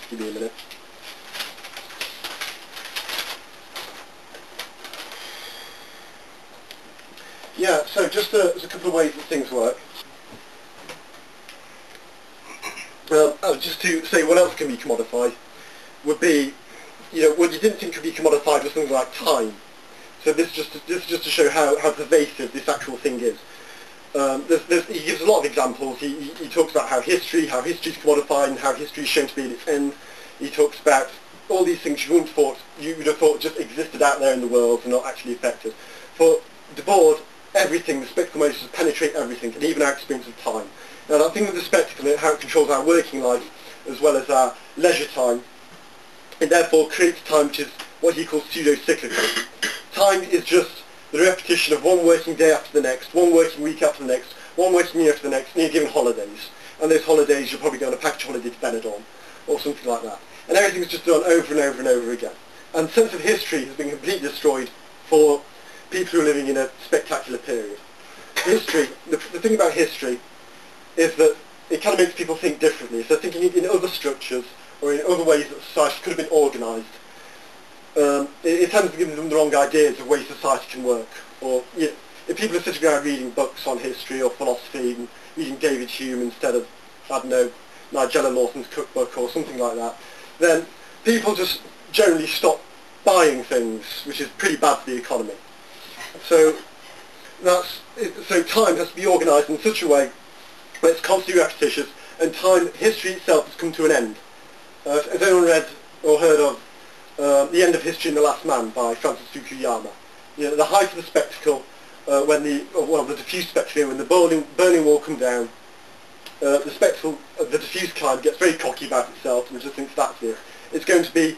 Give me a minute. Yeah, so just there's a couple of ways that things work. Just to say what else can be commodified would be, what you didn't think could be commodified was something like time. So this is just to show how pervasive this actual thing is. He gives a lot of examples. He talks about how history is commodified and how history is shown to be at its end. He talks about all these things you would have thought just existed out there in the world and not actually affected. For Debord, everything, the spectacle motions penetrate everything, and even our experience of time. Now that thing with the spectacle and how it controls our working life as well as our leisure time, it therefore creates time which is what he calls pseudo-cyclical. Time is just the repetition of one working day after the next, one working week after the next, one working year after the next, and you're given holidays. And those holidays you'll probably go on a package holiday to Benidorm, or something like that. And everything's just done over and over and over again. And the sense of history has been completely destroyed for people who are living in a spectacular period. History, the thing about history is that it kind of makes people think differently. So thinking in other structures or in other ways that society could have been organised, it tends to give them the wrong ideas of ways society can work. Or if people are sitting around reading books on history or philosophy and reading David Hume instead of, I don't know, Nigella Lawson's cookbook or something like that, then people just generally stop buying things, which is pretty bad for the economy. So time has to be organised in such a way where it's constantly repetitious, and history itself has come to an end. Has anyone read or heard of The End of History and the Last Man by Francis Fukuyama? The height of the spectacle, the diffuse spectacle, when the Berlin Wall come down, the spectacle of the diffuse kind gets very cocky about itself and just thinks that's it. It's going to be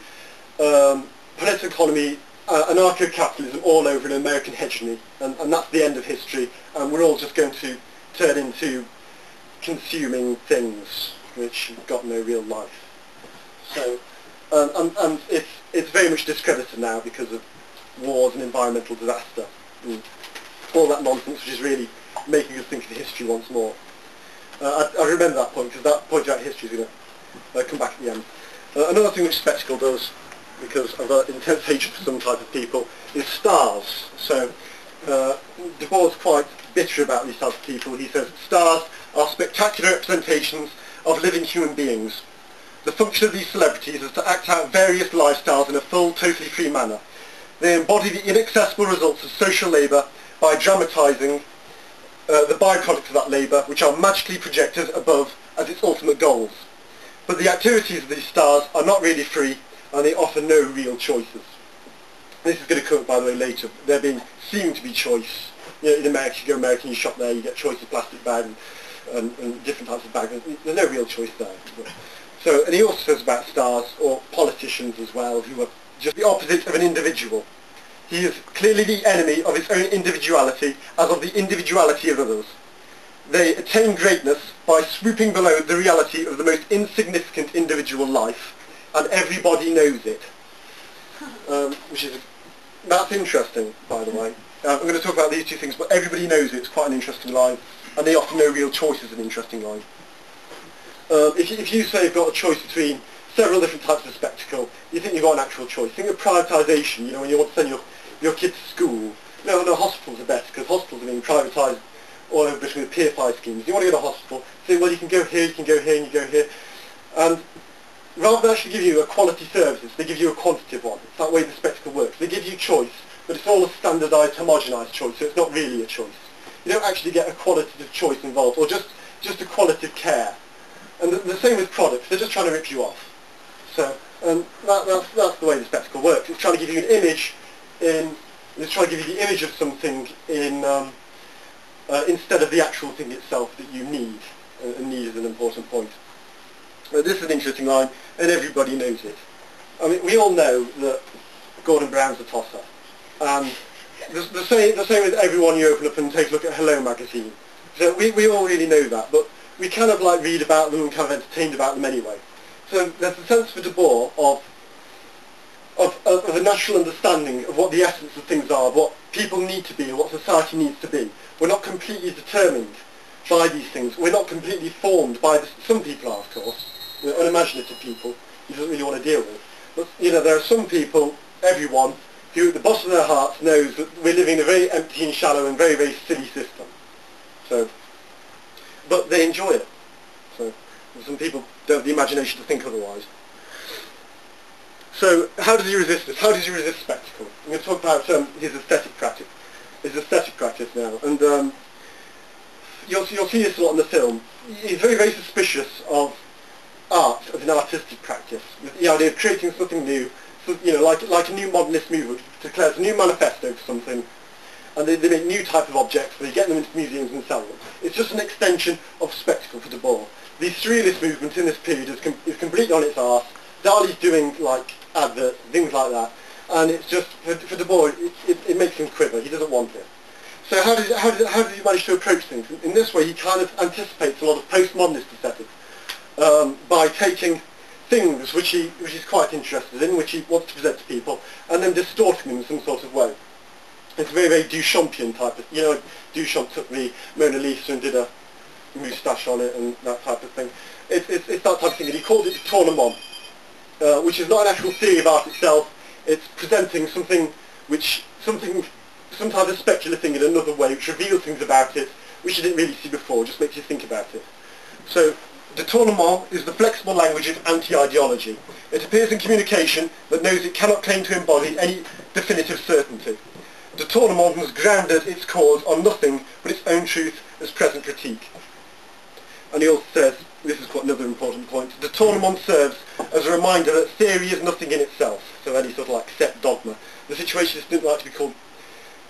political economy, anarcho-capitalism all over an American hegemony, and that's the end of history, and we're all just going to turn into consuming things which have got no real life. So, and it's very much discredited now because of wars and environmental disaster and all that nonsense, which is really making us think of history once more. I remember that point because that point about history is going to come back at the end. Another thing which spectacle does, because I've got intense hatred for some type of people, is stars. So Debord's quite bitter about these types of people. He says, stars are spectacular representations of living human beings. The function of these celebrities is to act out various lifestyles in a full, totally free manner. They embody the inaccessible results of social labour by dramatising the byproducts of that labour, which are magically projected above as its ultimate goals. But the activities of these stars are not really free, and they offer no real choices. This is going to come up, by the way, later. There being seem to be choice. In America, you go American, you shop there, you get choice of plastic bags and different types of bags. There's no real choice there. So, and he also says about stars, or politicians as well, who are just the opposite of an individual. He is clearly the enemy of his own individuality, as of the individuality of others. They attain greatness by swooping below the reality of the most insignificant individual life, and everybody knows it. That's interesting, by the way. I'm going to talk about these two things, but everybody knows it's quite an interesting line, and they offer no real choice is an interesting line. If you say you've got a choice between several different types of spectacle, you think you've got an actual choice. Think of privatisation, when you want to send your kids to school. No, hospitals are better, because hospitals are being privatised all over Britain with PFI schemes. You want to go to a hospital, say, well, you can go here, you can go here, and you go here. And rather than actually give you a quality services, they give you a quantitative one. It's that way the spectacle works. They give you choice, but it's all a standardised, homogenised choice, so it's not really a choice. You don't actually get a qualitative choice involved, or just a qualitative care. And the same with products, they're just trying to rip you off. So that's the way the spectacle works. It's trying to give you an image it's trying to give you the image of something instead of the actual thing itself that you need, and need is an important point. This is an interesting line, and everybody knows it. I mean, we all know that Gordon Brown's a tosser. And the same with everyone you open up and take a look at Hello magazine. So we all really know that, but we kind of read about them and kind of entertained about them anyway. So there's a sense for Debord of a natural understanding of what the essence of things are, what people need to be, and what society needs to be. We're not completely determined by these things. We're not completely formed by some people are, of course, unimaginative people, he doesn't really want to deal with. But, you know, there are some people, everyone, who at the bottom of their hearts knows that we're living in a very empty and shallow and very, very silly system. So, but they enjoy it. So, some people don't have the imagination to think otherwise. So, how does he resist this? How does he resist spectacle? I'm going to talk about his aesthetic practice. His aesthetic practice now, and you'll see this a lot in the film. He's very, very suspicious of art as an artistic practice. The idea of creating something new, so, you know, like a new modernist movement declares a new manifesto for something, and they make new type of objects, they get them into museums and sell them. It's just an extension of spectacle for Debord. The surrealist movement in this period is completely on its arse. Dali's doing like adverts, things like that, and it's just, for Debord, it makes him quiver. He doesn't want it. So how does he manage to approach things? In this way, he kind of anticipates a lot of postmodernist aesthetics by taking things which he's quite interested in, which he wants to present to people, and then distorting them in some sort of way. It's a very, very Duchampian type of, you know, Duchamp took the Mona Lisa and did a moustache on it and that type of thing. It's that type of thing, and he calls it tournement, which is not an actual theory of art itself. It's presenting something some type of speculative thing in another way, which reveals things about it which you didn't really see before, just makes you think about it. So, détournement is the flexible language of anti-ideology. It appears in communication that knows it cannot claim to embody any definitive certainty. Détournement has grounded its cause on nothing but its own truth as present critique. And he also says, this is quite another important point, détournement serves as a reminder that theory is nothing in itself, so any sort of like set dogma. The situationists didn't like to be called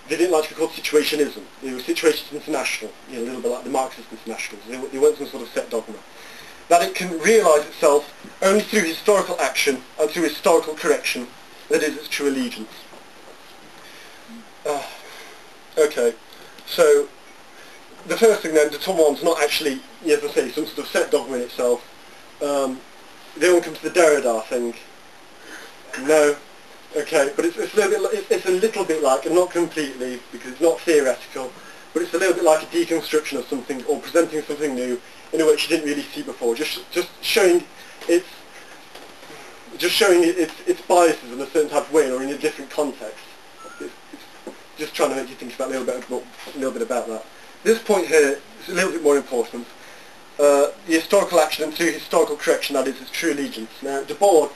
situationism. It was situationist international, you know, a little bit like the Marxist internationals. They weren't some sort of set dogma. That it can realise itself only through historical action and through historical correction, that is its true allegiance. Okay, so the first thing then, détournement's not actually, as I say, some sort of set dogma in itself. They all come to the Derrida thing. No. Okay, but it's a little bit like, and not completely, because it's not theoretical, but it's a little bit like a deconstruction of something, or presenting something new in a way you didn't really see before. Just showing its biases in a certain type of way, or in a different context. It's just trying to make you think about a little bit about that. This point here is a little bit more important. The historical action and through historical correction, that is its true allegiance. Now, Debord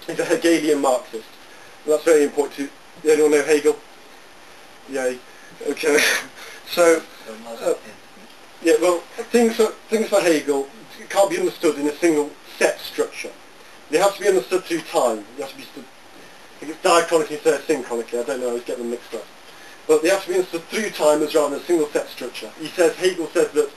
is a Hegelian Marxist. That's very important to... Anyone know Hegel? Yay. Okay. So, yeah, well, things for Hegel can't be understood in a single set structure. They have to be understood through time. They have to be understood, I think it's diachronically instead of synchronically, I don't know, I always get them mixed up. But they have to be understood through time as rather than a single set structure. Hegel says that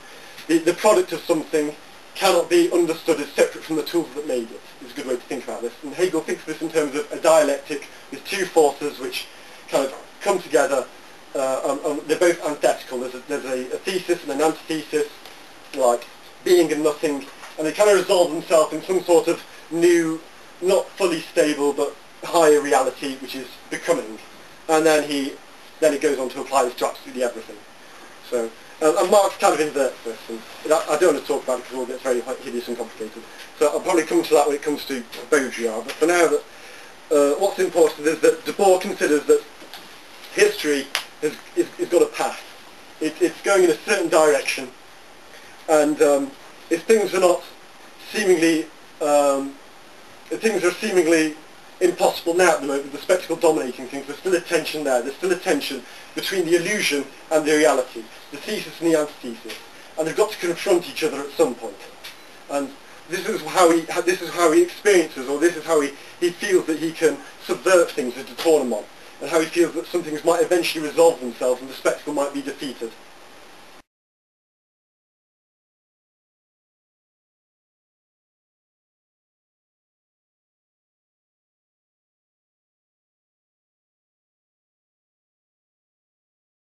the product of something cannot be understood as separate from the tools that made it. It's a good way to think about this. And Hegel thinks of this in terms of a dialectic with two forces which kind of come together. They're both antithetical. There's a thesis and an antithesis, like being and nothing, and they kind of resolve themselves in some sort of new, not fully stable, but higher reality, which is becoming. And then he goes on to apply this to absolutely everything. So, and Marx kind of inverts this, and I don't want to talk about it because it all gets very hideous and complicated. So I'll probably come to that when it comes to Baudrillard. But for now, what's important is that Debord considers that history has got a path. It's going in a certain direction, and if things are not seemingly, things are seemingly impossible now at the moment, with the spectacle dominating things, there's still a tension there. There's still a tension between the illusion and the reality, the thesis and the antithesis, and they've got to confront each other at some point. And this is how he experiences, or this is how he feels that he can subvert things as détournement, and how he feels that some things might eventually resolve themselves and the spectacle might be defeated.